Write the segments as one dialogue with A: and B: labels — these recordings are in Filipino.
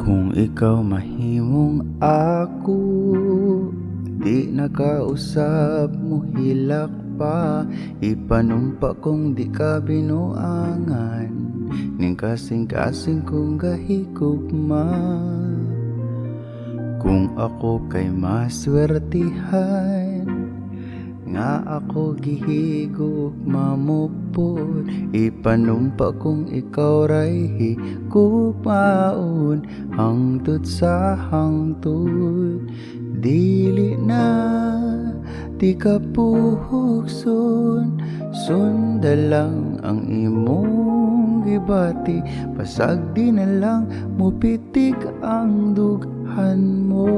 A: Kung ikaw mahimong ako, di nakausap mo hilak pa. Ipanumpa kung di ka binuangan, ning kasing-kasing kong gahigugma. Kung ako kay maswertihan, nga ako gihigugma mo pod. Ipanumpa kung ikaw ray higugmaon, hangtod sa hangtod. Dili na di ka puhugson, sundalang ang imong gibati. Pasag di na lang mupitik ang dughan mo,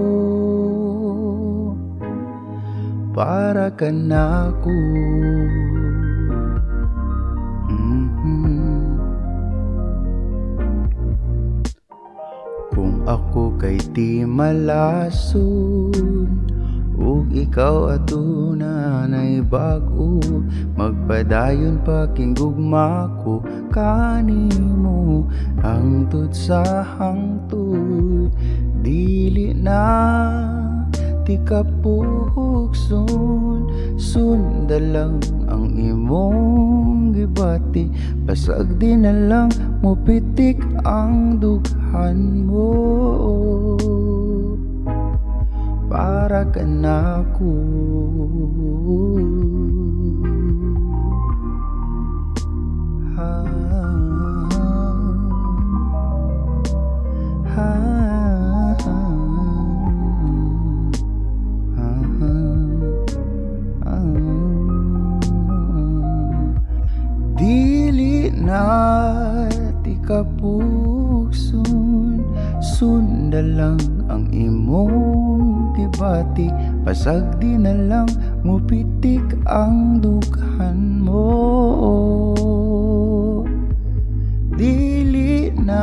A: para ka na ako. Kung ako kay di malason, ug ikaw aduna nay bag-o, magpadayon pa king gugma ko kanimo, hangtod sa hangtod. Dili na di ka puhugson, sundalang ang imong gibati. Pasag di na lang mupitik ang dughan mo, para ka na ako. Dili na di ka pugson, sundalang ang imong gibati. Pasag di na lang mupitik ang dughan mo, dili na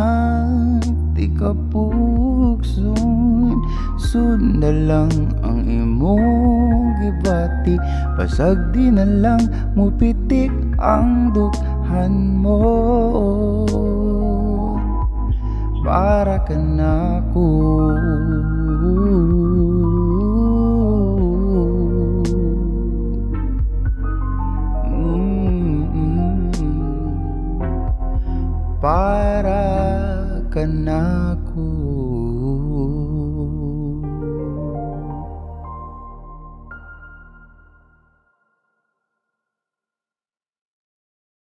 A: di ka pugson, sundalang ang imong gibati. Pasag di na lang mupitik ang dughan mo, para ka na ako. Para ka na ako.